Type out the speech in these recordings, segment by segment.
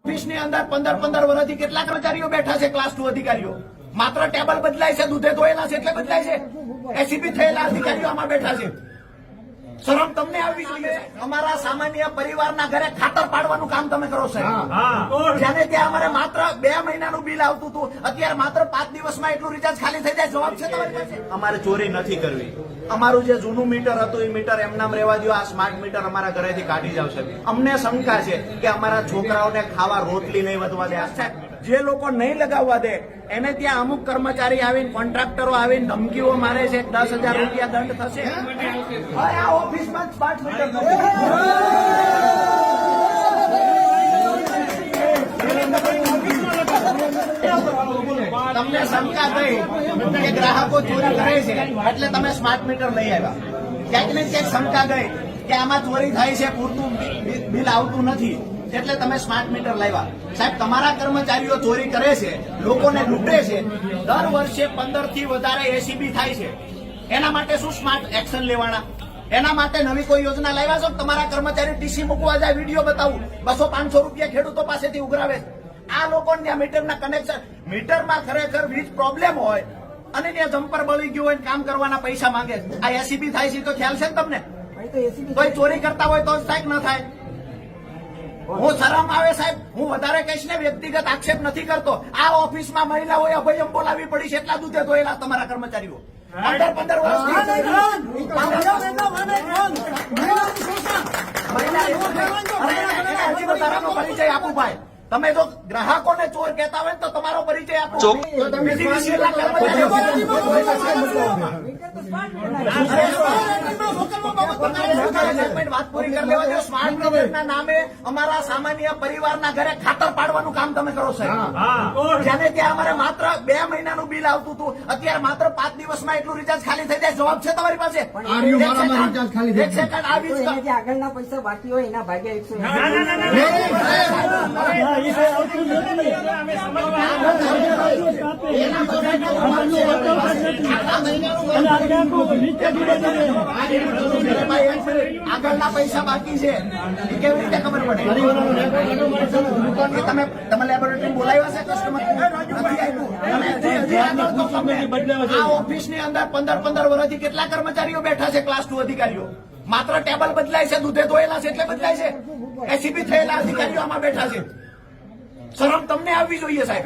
ઓફિસની અંદર 15 વર્ષથી કેટલા કર્મચારીઓ બેઠા છે ક્લાસ 2 અધિકારીઓ? માત્ર ટેબલ બદલાય છે, દૂધે ધોયેલા છે એટલે બદલાય છે. એસીબી થયેલા અધિકારીઓ આમાં બેઠા છે. શરમ તમને આવવી જોઈએ. અમારા સામાન્ય પરિવારના ઘરે ખાતર પાડવાનું કામ તમે કરો સાહેબ. જ્યાંને ત્યાં અમારે માત્ર 2 મહિનાનું બિલ આવતું હતું, અત્યારે માત્ર 5 દિવસમાં એટલું રિચાર્જ ખાલી થઈ જાય. જવાબ છે તમારી પાસે? અમારે ચોરી નથી કરવી. અમારું જે જૂનું મીટર હતું એ મીટર એમનામ રહેવા દો. આ સ્માર્ટ મીટર અમારા ઘરેથી કાઢી જાવ સાહેબ. અમને શંકા છે કે અમારા છોકરાઓને ખાવા રોટલી નહીં વધવા દે. સાહેબ, જે લોકો નહીં લગાવવા દે એને ત્યાં અમુક કર્મચારી આવીને કોન્ટ્રાક્ટરો આવીને ધમકીઓ મારે છે. 10,000 રૂપિયા દંડ થશે. આ ઓફિસમાં સ્માર્ટ મીટર તમને શંકા થઈ કે ગ્રાહકો ચોરી કરે છે એટલે તમે સ્માર્ટ મીટર લઈ આવ્યા. ક્યાંક ને ક્યાંક શંકા ગઈ કે આમાં ચોરી થાય છે, પૂરતું બિલ આવતું નથી એટલે તમે સ્માર્ટ મીટર લાવ્યા. સાહેબ, તમારા કર્મચારીઓ ચોરી કરે છે, લોકોને લૂંટે છે. દર વર્ષે 15 થી વધારે એસીબી થાય છે. એના માટે શું સ્માર્ટ એક્શન લેવાના? એના માટે નવી કોઈ યોજના લાવ્યા છો? તમારા કર્મચારી ટીસી મૂકવા જાય, વિડીયો બતાવું, 200-500 રૂપિયા ખેડૂતો પાસેથી ઉઘરાવે છે. આ લોકોને મીટરના કનેક્શન, મીટરમાં ખરેખર વીજ પ્રોબ્લેમ હોય અને ત્યાં જમ્પર બળી ગયું હોય, કામ કરવાના પૈસા માંગે છે. આ એસીબી થાય છે તો ખ્યાલ છે ને તમને? કોઈ ચોરી કરતા હોય તો જ થાય કે ન થાય? હું શરમ આવે સાહેબ. હું વધારે કહીશ ને, વ્યક્તિગત આક્ષેપ નથી કરતો. આ ઓફિસમાં મહિલાઓએ અભયમ બોલાવી પડી છે. એટલા દૂધે ધોયેલા તમારા કર્મચારીઓ 15 વર્ષથી હજી વધારાનો પરિચય આપું ભાઈ. તમે જો ગ્રાહકોને ચોર કહેતા હોય તો તમારો પરિચય આપો. વાત પૂરી કરી લેવા દો. સ્માર્ટ મીટરના નામે અમારા સામાન્ય પરિવારના ઘરે ખાતર પાડવાનું કામ તમે કરો સાહેબ. જ્યાંને ત્યાં અમારે માત્ર 2 મહિનાનું બિલ આવતું હતું, અત્યારે માત્ર 5 દિવસમાં એટલું રિચાર્જ ખાલી થઈ જાય. જવાબ છે તમારી પાસે? એક સેકન્ડ આવી આગળના પૈસા બાકી હોય એના ભાગ્યા 100 આગળના પૈસા બાકી છે. કેવી રીતે ખબર પડે? તમે લેબોરેટરી બોલાવ્યા છે? કસ્ટમર આ ઓફિસની અંદર 15 વર્ષથી કેટલા કર્મચારીઓ બેઠા છે ક્લાસ 2 અધિકારીઓ? માત્ર ટેબલ બદલાય છે, દૂધે ધોયેલા છે એટલે બદલાય છે. એસીબી થયેલા અધિકારીઓ આમાં બેઠા છે. શરમ તમને આવવી જોઈએ સાહેબ.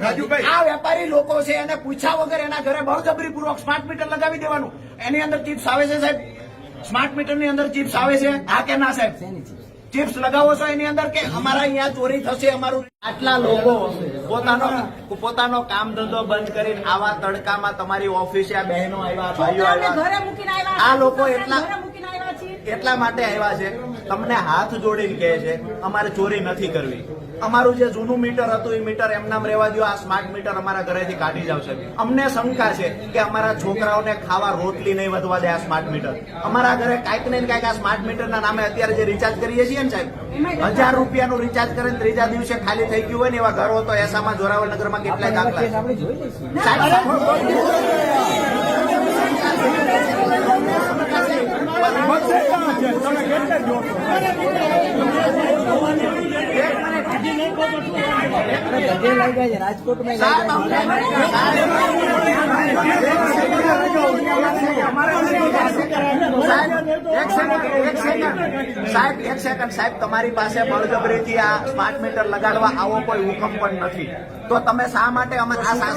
આ વેપારી લોકો છે, એને પૂછ્યા વગર એના ઘરે બળજબરી પૂર્વક સ્માર્ટ મીટર લગાવી દેવાનું. એની અંદર ચિપ્સ આવે છે સાહેબ. સ્માર્ટ મીટર ની અંદર ચિપ્સ આવે છે, હા કે ના સાહેબ? ચિપ્સ લગાવો છો એની અંદર કે અમારા અહીંયા ચોરી થશે અમારું? આટલા લોકો પોતાનો કામ ધંધો બંધ કરીને આવા તડકામાં તમારી ઓફિસે આ બહેનો આવ્યા, ભાઈઓ આવ્યા. આ લોકો એટલા માટે આવ્યા છે, તમને હાથ જોડીને કહે છે અમારે ચોરી નથી કરવી. અમારું જે જૂનું મીટર હતું એ મીટર એમનામ રહેવા દો. આ સ્માર્ટ મીટર અમારા ઘરેથી કાઢી જાવ સાહેબ. અમને શંકા છે કે અમારા છોકરાઓને ખાવા રોટલી નહીં વધવા દે આ સ્માર્ટ મીટર. અમારા ઘરે કાંઈક ને કાંઈક આ સ્માર્ટ મીટરના નામે અત્યારે જે રિચાર્જ કરીએ છીએ ને સાહેબ, 1000 રૂપિયાનું રિચાર્જ કરીને ત્રીજા દિવસે ખાલી થઈ ગયું હોય ને એવા ઘરો તો એસામાં, જોરાવર નગરમાં કેટલાય દાખલા રાજકોટમાં સાહેબ, એક સેકન્ડ સાહેબ, તમારી પાસે બળજબરીથી આ સ્માર્ટ મીટર લગાડવા આવો કોઈ હુકમ પણ નથી. તો તમે શા માટે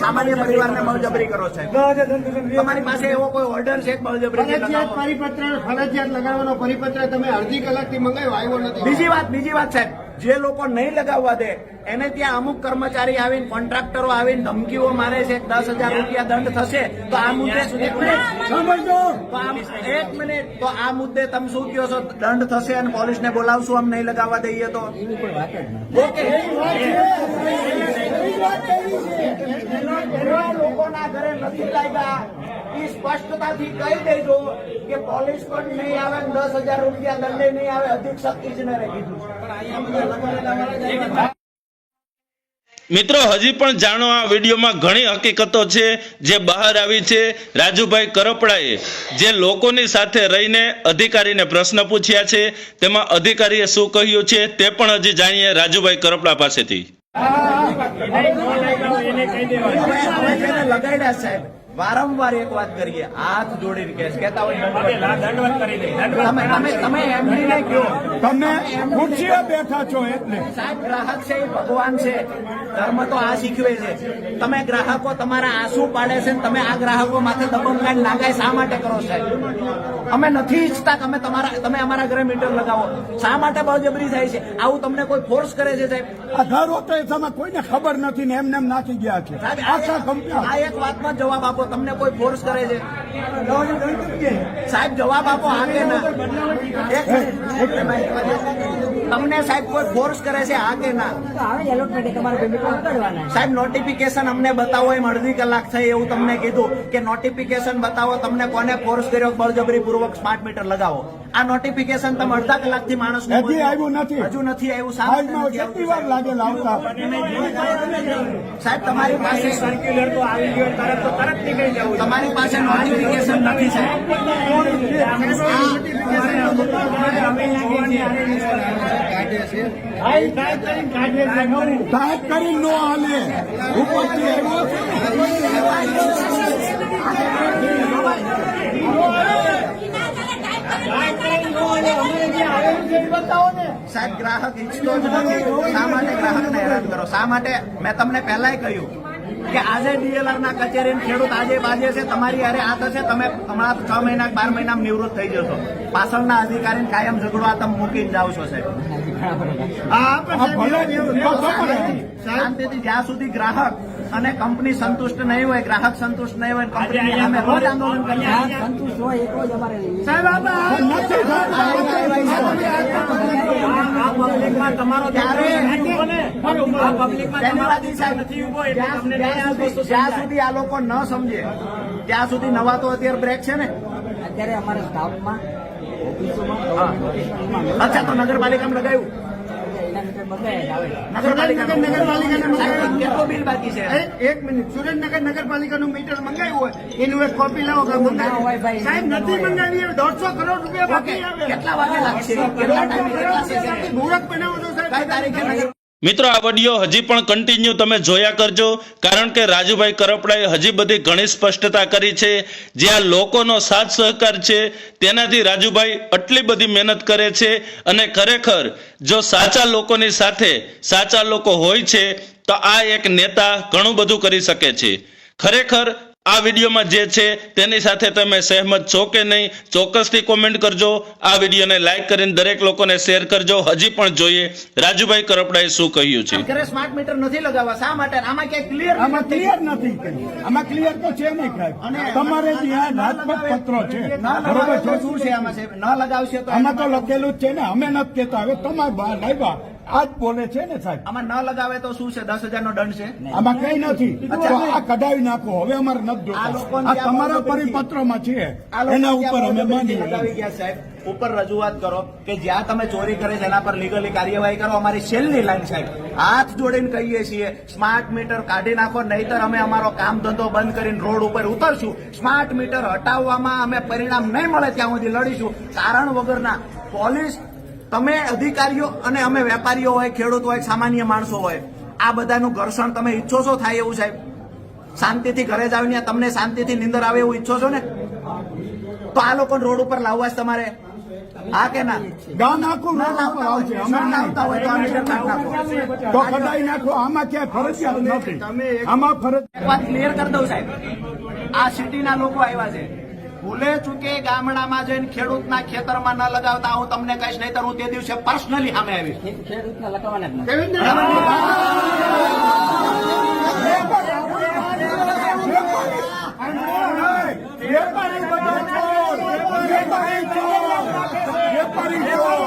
સામાન્ય પરિવારને બળજબરી કરો છો? તમારી પાસે એવો કોઈ ઓર્ડર છે બળજબરી? ફરજિયાત લગાડવાનો પરિપત્ર તમે અડધી કલાકથી મંગાવ્યો, આવ્યો નથી. બીજી વાત સાહેબ, જે લોકો નહીં લગાવવા દે એને ત્યાં અમુક કર્મચારી આવીને કોન્ટ્રાક્ટરો આવીને ધમકીઓ મારે છે. 10,000 રૂપિયા દંડ થશે. તો આ મુદ્દે એક મિનિટ, તો આ મુદ્દે તમે શું કહો છો? દંડ થશે અને પોલીસને બોલાવશું આમ નહીં લગાવવા દઈએ તો? ઓકે, લોકોના ઘરે નથી લાગ્યા એ સ્પષ્ટતાથી કહી દેજો કે પોલીસ પણ નહીં આવે, 10,000 રૂપિયા દંડે નહીં આવે. અધિક શક્તિ જ ન રહી કીધું. મિત્રો, હજી પણ જાણો, આ વિડીયોમાં ઘણી હકીકતો છે જે બહાર આવી છે. રાજુભાઈ કરપડાએ જે લોકોની સાથે રહીને અધિકારીને પ્રશ્ન પૂછ્યા છે, તેમાં અધિકારીએ શું કહ્યું છે તે પણ હજી જાણીએ રાજુભાઈ કરપડા પાસેથી. અમે જેને લગાડ્યા સાહેબ વારંવાર એક વાત કરીએ, હાથ જોડીને કહેતા હોય તમે એમડી ને કહો, તમે ખુરશીએ બેઠા છો એટલે સાહેબ ગ્રાહક છે એ ભગવાન છે, ધર્મ તો આ શીખવે છે. તમે ગ્રાહકો તમારા આંસુ પાડે છે ને તમે આ ગ્રાહકો માથે દબંગાઈ લાગાય શા માટે કરો સાહેબ? અમે નથી ઈચ્છતા કે તમે અમારા ઘરે મીટર લગાવો. શા માટે બળજબરી થાય છે? આવું તમને કોઈ ફોર્સ કરે છે સાહેબ? આ ઘર હોતો એ તમે કોઈને ખબર નથી ને એમને એમ નાખી ગયા છે સાહેબ, આખા કંપની આ એક વાતમાં જવાબ આપો, તમને કોઈ ફોર્સ કરે છે? સાહેબ જવાબ આપો, હા કે ના? તમને સાહેબ કોઈ ફોર્સ કરે છે, હા કે ના? સાહેબ નોટિફિકેશન અમને બતાવો, એમ અડધી કલાક થઈ એવું તમને કીધું કે નોટિફિકેશન બતાવો, તમને કોને ફોર્સ કર્યો બળજબરી પૂર્વક સ્માર્ટ મીટર લગાવો? આ નોટિફિકેશન તમે અડધા કલાકથી માણસ હજી આવ્યું નથી. હજુ નથી આવ્યું. આજમાં કેટલી વાર લાગે લાવતા સાહેબ તમારી પાસે સર્ક્યુલર તો આવી ગયો, તરત નીકળી જવું. તમારી પાસે નોટિફિકેશન નથી સાહેબ. સાહેબ કરી નો હાલે ઉપરથી સાહેબ ગ્રાહક ઈચ્છતો જ નથી. શા માટે ગ્રાહકને હેરાન કરો? શા માટે? મેં તમને પહેલાય કહ્યું કે આજે ડીએલઆર ના કચેરી ખેડૂત આજે બાજે છે, તમારી અરે આ થશે, તમે હમણાં 6 મહિના 12 મહિનામાં નિવૃત્ત થઈ જશો. પાછળના અધિકારીને કાયમ ઝઘડો આ તમે મૂકીને જાઓ છો સાહેબ. શાંતિથી જ્યાં સુધી ગ્રાહક અને કંપની સંતુષ્ટ નહીં હોય, ગ્રાહક સંતુષ્ટ નહીં હોય, કંપની સામે રોજ આંદોલન કરીએ. પબ્લિકમાં તમારો જ્યાં સુધી આ લોકો ન સમજે ત્યાં સુધી નવા તો અત્યારે બ્રેક છે ને. અત્યારે અમારા સ્ટાફમાં અચ્છા, તો નગરપાલિકામાં લગાવ્યું? કેટલો બિલ બાકી છે? એક મિનિટ, સુરેન્દ્રનગર નગરપાલિકાનું મીટર મંગાવ્યું હોય એનું એક કોપી લાવો કે મંગાવી. સાહેબ નથી મંગાવી, 150 કરોડ રૂપિયા બાકી આવે. કેટલા વાગે લાગશે? કેટલા ટાઈમે કેટલા છે? મુહૂર્ત બનાવો છો સાહેબ. કઈ તારીખે નગર મિત્રો આ વિડીયો હજી પણ કન્ટિન્યુ તમે જોયા કરજો, કારણ કે રાજુભાઈ કરપડાએ હજી બધી ઘણી સ્પષ્ટતા કરી છે. જ્યાં લોકોનો સાથ સહકાર છે તેનાથી રાજુભાઈ આટલી બધી મહેનત કરે છે, અને ખરેખર જો સાચા લોકોની સાથે સાચા લોકો હોય છે તો આ એક નેતા ઘણું બધું કરી શકે છે. ખરેખર આ વિડીયોમાં જે છે તેની સાથે તમે સહેમત છો કે નહીં ચોક્કસથી કોમેન્ટ કરજો. આ વિડીયોને લાઈક કરીને દરેક લોકોને શેર કરજો. હજી પણ જોઈએ રાજુભાઈ કરપડાએ શું કહ્યું છે. ઘરે સ્માર્ટ મીટર નથી લગાવવા. શા માટે? આમાં ક્યાંય ક્લિયર આમાં ક્લિયર નથી કર્યું. આમાં ક્લિયર તો છે નહીં સાહેબ. તમારે જ્યાં રાજપત પત્રો છે બરોબર છે, શું છે આમાં સાહેબ? ન લગાવશે તો આમાં તો લખેલું જ છે ને. અમે નથી કેતા, હવે તમારે બહાર લાવ્યા આજ બોલે છે ને સાહેબ. આમાં ન લગાવે તો શું છે? 10,000 નો દંડ છે. આમાં કઈ નથી. તો આ કઢાવી નાખો, હવે અમારે નથી આ જોતા. લોકોને આ તમારા પરિપત્રમાં છે, એના ઉપર અમે માની લગાવી ગયા સાહેબ. ઉપર રજૂઆત કરો કે જ્યાં તમે ચોરી કરે છે એના પર લીગલી કાર્યવાહી કરો. અમારી છેલ્લી લાઈન સાહેબ, હાથ જોડીને કહીએ છીએ સ્માર્ટ મીટર કાઢી નાખો, નહીતર અમે અમારો કામ ધંધો બંધ કરીને રોડ ઉપર ઉતરશું. સ્માર્ટ મીટર હટાવવામાં અમે પરિણામ નહીં મળે ત્યાં સુધી લડીશું. કારણ વગરના પોલીસ, તમે અધિકારીઓ અને અમે વેપારીઓ હોય, ખેડૂત હોય, સામાન્ય માણસો હોય, આ બધાનું ઘર્ષણ તમે ઈચ્છો છો થાય એવું સાહેબ? શાંતિથી ઘરે જ આવીને તમને શાંતિથી નીંદર આવે એવું ઈચ્છો છો ને? તો આ લોકો રોડ ઉપર લાવવા જ તમારે, હા કે ના? ગામ આખું ના રોડ ઉપર આવશે. અમે લાવતા નહીં. હોય તો આ મીટર કાઢી નાખો. તો કઢાવી નાખો. આમાં ક્યાંય ફરજિયાત નથી. આમાં ફરજ એક વાત ક્લિયર કરી દઉં સાહેબ, આ સિટીના લોકો આવ્યા છે, ભૂલે ચૂકે ગામડામાં જઈને ખેડૂતના ખેતરમાં ન લગાવતા હું તમને કહીશ, નહીતર હું તે દિવસે પર્સનલી સામે આવીશ. ખેડૂતને લગાવવાના જ નથી. કેવી રીતે? વેપારી બધા ચોર. વેપારી ચોર. વેપારી ચોર.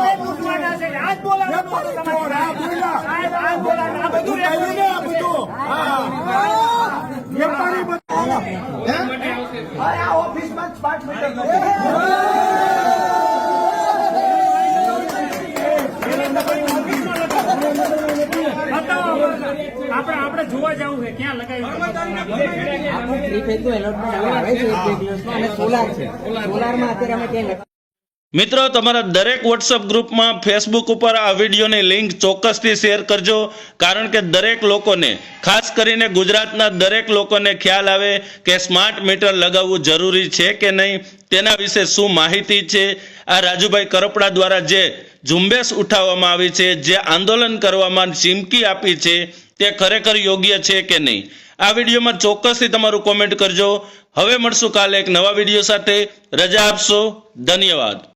વેપારી ચોર. આ બોલ્યા. આ બધું કહ્યું ને, આ બધું. હા. વેપારી બધા. અરે આ ઓફિસમાં જ સ્માર્ટ મીટર નથી. આપણે જોવા જવું છે ક્યાં લગાવ્યું. આપણે થ્રી ફેઝનું એલોટમેન્ટ હવે આવે છે 1-2 દિવસમાં, અને સોલાર છે. સોલારમાં અત્યારે અમે ક્યાં મિત્રો, તમારા દરેક વોટ્સઅપ ગ્રુપમાં, ફેસબુક ઉપર આ વિડીયોની લિંક ચોક્કસથી શેર કરજો, કારણ કે દરેક લોકોને, ખાસ કરીને ગુજરાતના દરેક લોકોને ખ્યાલ આવે કે સ્માર્ટ મીટર લગાવવું જરૂરી છે કે નહીં, તેના વિશે શું માહિતી છે. આ રાજુભાઈ કરપડા દ્વારા જે ઝુંબેશ ઉઠાવવામાં આવી છે, જે આંદોલન કરવામાં ચીમકી આપી છે, તે ખરેખર યોગ્ય છે કે નહીં. આ વિડીયોમાં ચોક્કસથી તમારું કોમેન્ટ કરજો. હવે મળશું કાલે એક નવા વિડીયો સાથે. રજા આપશો. ધન્યવાદ.